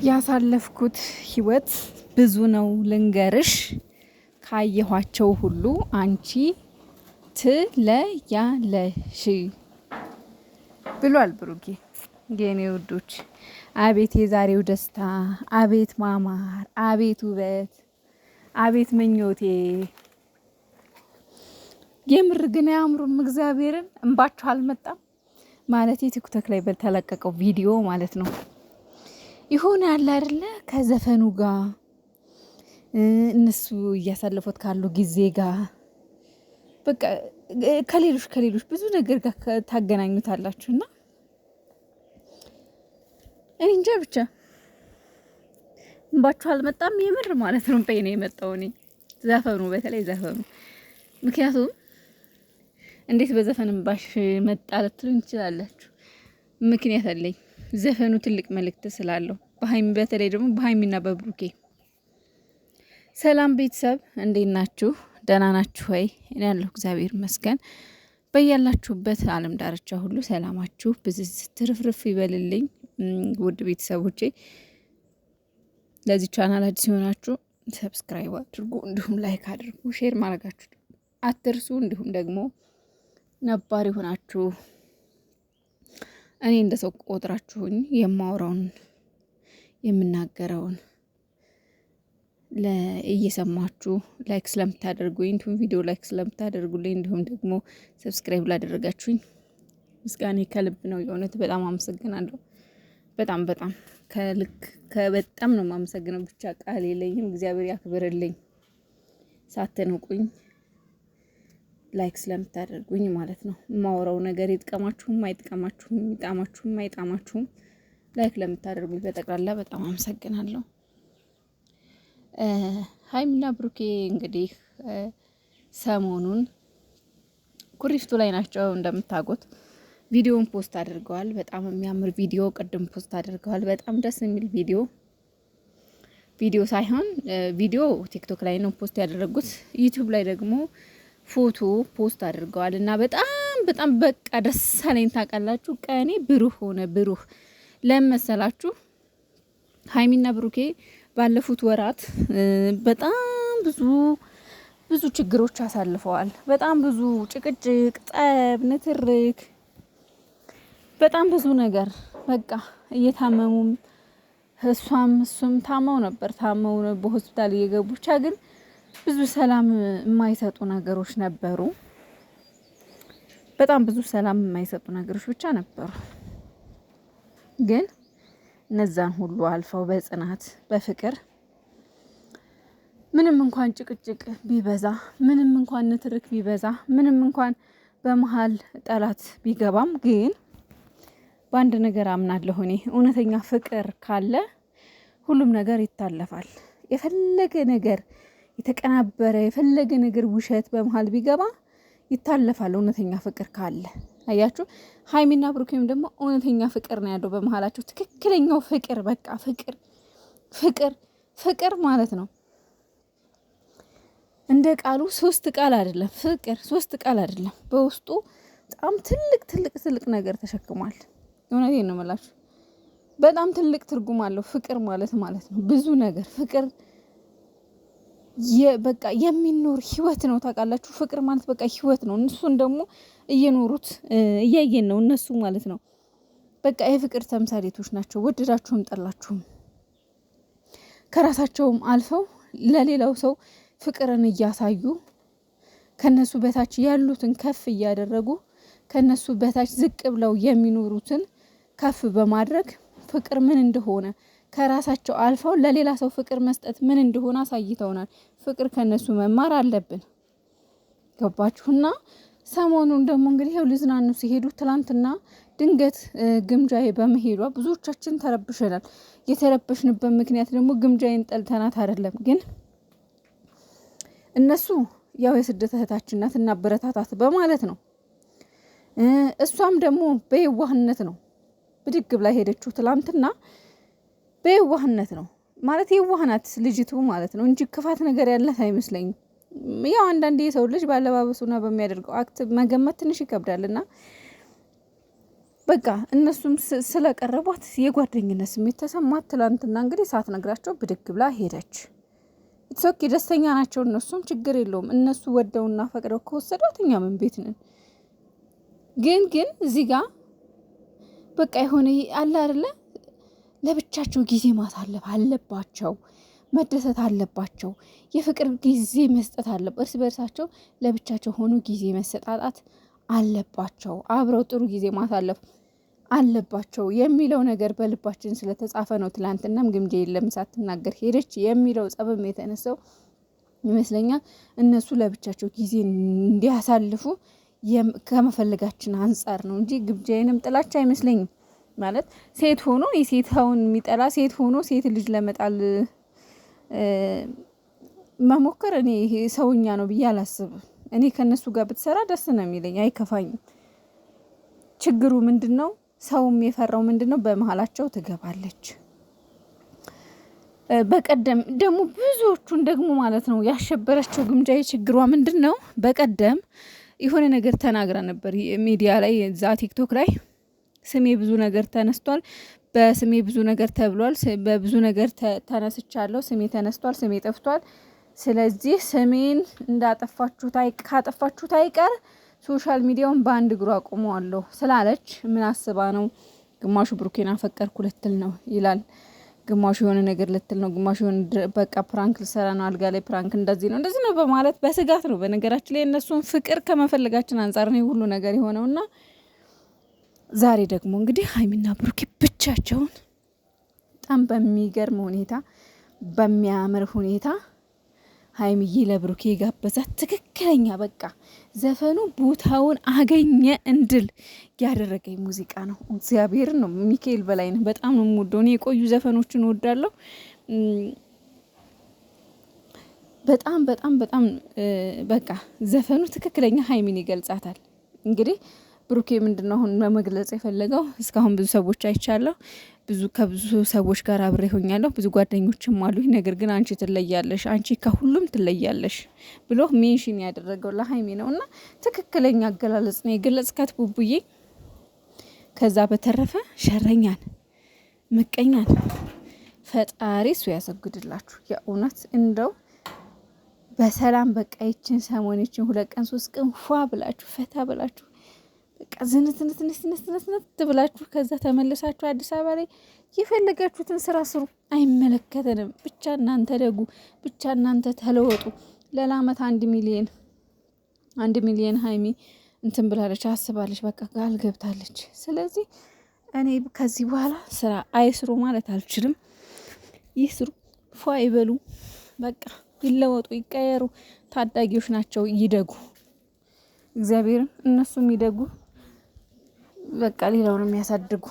ያሳለፍኩት ህይወት ብዙ ነው ልንገርሽ ካየኋቸው ሁሉ አንቺ ትለያለሽ ብሏል ብሩኬ። የኔ ውዶች አቤት የዛሬው ደስታ፣ አቤት ማማር፣ አቤት ውበት፣ አቤት ምኞቴ። የምር ግን አያምሩም? እግዚአብሔርን እንባችሁ አልመጣም ማለት ቲክቶክ ላይ በተለቀቀው ቪዲዮ ማለት ነው። ይሆነ ያለ አይደለ ከዘፈኑ ጋር እነሱ እያሳለፉት ካሉ ጊዜ ጋር በቃ ከሌሎች ብዙ ነገር ጋር ታገናኙታላችሁና እኔ እንጃ ብቻ እንባችሁ አልመጣም የምር ማለት ነው። በእኔ የመጣው እኔ ዘፈኑ በተለይ ዘፈኑ ምክንያቱም እንዴት በዘፈን እንባሽ መጣ ልትሉኝ ትችላላችሁ። ምክንያት አለኝ። ዘፈኑ ትልቅ መልእክት ስላለው በሃይሚ በተለይ ደግሞ በሃይሚና በብሩኬ። ሰላም ቤተሰብ እንዴት ናችሁ? ደህና ናችሁ ወይ? እኔ ያለሁ እግዚአብሔር ይመስገን። በያላችሁበት ዓለም ዳርቻ ሁሉ ሰላማችሁ ብዝዝ ትርፍርፍ ይበልልኝ። ውድ ቤተሰቦቼ ለዚህ ቻናል አዲስ ሲሆናችሁ ሰብስክራይብ አድርጉ፣ እንዲሁም ላይክ አድርጉ፣ ሼር ማድረጋችሁ አትርሱ። እንዲሁም ደግሞ ነባር ይሆናችሁ እኔ እንደ ሰው ቆጥራችሁኝ የማወራውን የምናገረውን እየሰማችሁ ላይክ ስለምታደርጉኝ እንዲሁም ቪዲዮ ላይክ ስለምታደርጉልኝ እንዲሁም ደግሞ ሰብስክራይብ ላደረጋችሁኝ ምስጋኔ ከልብ ነው። የእውነት በጣም አመሰግናለሁ። በጣም ከልክ በጣም ነው የማመሰግነው። ብቻ ቃል የለኝም። እግዚአብሔር ያክብርልኝ። ሳትንቁኝ ላይክ ስለምታደርጉኝ ማለት ነው። የማወራው ነገር ይጥቀማችሁም አይጥቀማችሁም፣ ይጣማችሁም አይጣማችሁም ላይክ ለምታደርጉኝ በጠቅላላ በጣም አመሰግናለሁ። ሃይሚና ብሩኬ እንግዲህ ሰሞኑን ኩሪፍቱ ላይ ናቸው እንደምታውቁት። ቪዲዮን ፖስት አድርገዋል። በጣም የሚያምር ቪዲዮ ቅድም ፖስት አድርገዋል። በጣም ደስ የሚል ቪዲዮ ሳይሆን ቪዲዮ ቲክቶክ ላይ ነው ፖስት ያደረጉት። ዩቲዩብ ላይ ደግሞ ፎቶ ፖስት አድርገዋል እና በጣም በቃ ደስ አለኝ። ታውቃላችሁ ቀኔ ብሩህ ሆነ። ብሩህ ለመሰላችሁ ሃይሚና ብሩኬ ባለፉት ወራት በጣም ብዙ ችግሮች አሳልፈዋል። በጣም ብዙ ጭቅጭቅ፣ ጠብ፣ ንትርክ፣ በጣም ብዙ ነገር በቃ እየታመሙም እሱም ታመው ነበር በሆስፒታል እየገቡ ብቻ ግን ብዙ ሰላም የማይሰጡ ነገሮች ነበሩ። በጣም ብዙ ሰላም የማይሰጡ ነገሮች ብቻ ነበሩ። ግን እነዛን ሁሉ አልፈው በጽናት በፍቅር ምንም እንኳን ጭቅጭቅ ቢበዛ፣ ምንም እንኳን ንትርክ ቢበዛ፣ ምንም እንኳን በመሃል ጠላት ቢገባም ግን በአንድ ነገር አምናለሁ እኔ እውነተኛ ፍቅር ካለ ሁሉም ነገር ይታለፋል። የፈለገ ነገር የተቀናበረ የፈለገ ነገር ውሸት በመሃል ቢገባ ይታለፋል። እውነተኛ ፍቅር ካለ አያችሁ፣ ሃይሚና ብሩኬም ደግሞ እውነተኛ ፍቅር ነው ያለው በመሃላቸው። ትክክለኛው ፍቅር በቃ ፍቅር ማለት ነው። እንደ ቃሉ ሶስት ቃል አይደለም ፍቅር፣ ሶስት ቃል አይደለም። በውስጡ በጣም ትልቅ ነገር ተሸክሟል። እውነቴን ነው የምላችሁ። በጣም ትልቅ ትርጉም አለው ፍቅር ማለት ነው። ብዙ ነገር ፍቅር በቃ የሚኖር ህይወት ነው። ታውቃላችሁ ፍቅር ማለት በቃ ህይወት ነው። እነሱን ደግሞ እየኖሩት እያየን ነው እነሱ ማለት ነው። በቃ የፍቅር ተምሳሌቶች ናቸው። ወደዳችሁም ጠላችሁም ከራሳቸውም አልፈው ለሌላው ሰው ፍቅርን እያሳዩ ከነሱ በታች ያሉትን ከፍ እያደረጉ ከነሱ በታች ዝቅ ብለው የሚኖሩትን ከፍ በማድረግ ፍቅር ምን እንደሆነ ከራሳቸው አልፈው ለሌላ ሰው ፍቅር መስጠት ምን እንደሆነ አሳይተውናል። ፍቅር ከነሱ መማር አለብን። ገባችሁና? ሰሞኑን ደግሞ እንግዲህ ያው ሊዝናኑ ሲሄዱ ትላንትና ድንገት ግምጃዬ በመሄዷ ብዙዎቻችን ተረብሸናል። የተረበሽንበት ምክንያት ደግሞ ግምጃዬን ጠልተናት አይደለም፣ ግን እነሱ ያው የስደት እህታችን ናት እና በረታታት በማለት ነው። እሷም ደግሞ በየዋህነት ነው ብድግ ብላ ሄደችው ትላንትና። በየዋህነት ነው ማለት የዋህናት ልጅቱ ማለት ነው እንጂ ክፋት ነገር ያላት አይመስለኝም። ያው አንዳንዴ የሰው ልጅ ባለባበሱና በሚያደርገው አክት መገመት ትንሽ ይከብዳልና በቃ እነሱም ስለቀረቧት የጓደኝነት ስሜት ተሰማት። ትላንትና እንግዲህ ሳትነግራቸው ብድግ ብላ ሄደች። ኢትሶኪ ደስተኛ ናቸው እነሱም፣ ችግር የለውም። እነሱ ወደውና ፈቅደው ከወሰዷት እኛ ምን ቤት ነን? ግን እዚህ ጋር በቃ የሆነ አለ አይደለ፣ ለብቻቸው ጊዜ ማሳለፍ አለባቸው፣ መደሰት አለባቸው፣ የፍቅር ጊዜ መስጠት አለባቸው። እርስ በርሳቸው ለብቻቸው ሆኖ ጊዜ መሰጣጣት አለባቸው፣ አብረው ጥሩ ጊዜ ማሳለፍ አለባቸው የሚለው ነገር በልባችን ስለተጻፈ ነው። ትላንትናም ግምጄ የለም ሳትናገር ሄደች የሚለው ጸብም የተነሳው ይመስለኛል እነሱ ለብቻቸው ጊዜ እንዲያሳልፉ ከመፈለጋችን አንጻር ነው እንጂ ግምጄንም ጥላቻ አይመስለኝም። ማለት ሴት ሆኖ የሴታውን የሚጠላ ሴት ሆኖ ሴት ልጅ ለመጣል መሞከር እኔ ሰውኛ ነው ብዬ አላስብም። እኔ ከነሱ ጋር ብትሰራ ደስ ነው የሚለኝ፣ አይከፋኝም። ችግሩ ምንድነው? ሰውም የፈራው ምንድነው? በመሀላቸው ትገባለች። በቀደም ደግሞ ብዙዎቹን ደግሞ ማለት ነው ያሸበረችው ግምጃዬ ችግሯ ምንድነው? በቀደም የሆነ ነገር ተናግራ ነበር ሚዲያ ላይ፣ እዛ ቲክቶክ ላይ ስሜ ብዙ ነገር ተነስቷል፣ በስሜ ብዙ ነገር ተብሏል፣ በብዙ ነገር ተነስቻለሁ፣ ስሜ ተነስቷል፣ ስሜ ጠፍቷል። ስለዚህ ስሜን ካጠፋችሁት አይቀር ሶሻል ሚዲያውን በአንድ እግሩ አቆመዋለሁ ስላለች ምን አስባ ነው? ግማሹ ብሩኬን አፈቀርኩ ልትል ነው ይላል፣ ግማሹ የሆነ ነገር ልትል ነው፣ ግማሹ የሆነ በቃ ፕራንክ ልሰራ ነው፣ አልጋ ላይ ፕራንክ እንደዚህ ነው በማለት በስጋት ነው። በነገራችን ላይ እነሱን ፍቅር ከመፈለጋችን አንጻር ነው ሁሉ ነገር የሆነውና ዛሬ ደግሞ እንግዲህ ሀይሚና ብሩኬ ብቻቸውን በጣም በሚገርም ሁኔታ በሚያምር ሁኔታ ሀይሚዬ ለብሩኬ ጋበዛት። ትክክለኛ በቃ ዘፈኑ ቦታውን አገኘ እንድል ያደረገኝ ሙዚቃ ነው። እግዚአብሔርን ነው ሚካኤል በላይ ነው። በጣም ነው የምወደው። እኔ የቆዩ ዘፈኖችን እወዳለሁ። በጣም በጣም በጣም በቃ ዘፈኑ ትክክለኛ ሀይሚን ይገልጻታል። እንግዲህ ብሩኬ ምንድነው አሁን ለመግለጽ የፈለገው? እስካሁን ብዙ ሰዎች አይቻለሁ፣ ከብዙ ሰዎች ጋር አብሬ ሆኛለሁ፣ ብዙ ጓደኞችም አሉኝ፣ ነገር ግን አንቺ ትለያለሽ፣ አንቺ ከሁሉም ትለያለሽ ብሎ ሜንሽን ያደረገው ለሀይሚ ነው። እና ትክክለኛ አገላለጽ ነው የገለጽካት ቡቡዬ። ከዛ በተረፈ ሸረኛን ምቀኛን ፈጣሪ እሱ ያሰግድላችሁ። የእውነት እንደው በሰላም በቃ ይችን ሰሞን 2 ቀን 3 ቀን ፏ ብላችሁ ፈታ ብላችሁ በቃ ዝንት ብላችሁ ከዛ ተመልሳችሁ አዲስ አበባ ላይ የፈለጋችሁትን ስራ ስሩ፣ አይመለከተንም። ብቻ እናንተ ደጉ፣ ብቻ እናንተ ተለወጡ። ለላመት 1 ሚሊዮን ሀይሚ እንትን ብላለች፣ አስባለች፣ በቃ ቃል ገብታለች። ስለዚህ እኔ ከዚህ በኋላ ስራ አይስሩ ማለት አልችልም። ይስሩ፣ ፏ ይበሉ፣ በቃ ይለወጡ፣ ይቀየሩ። ታዳጊዎች ናቸው፣ ይደጉ። እግዚአብሔርን እነሱም ይደጉ። በቃ ሌላውን የሚያሳድጉ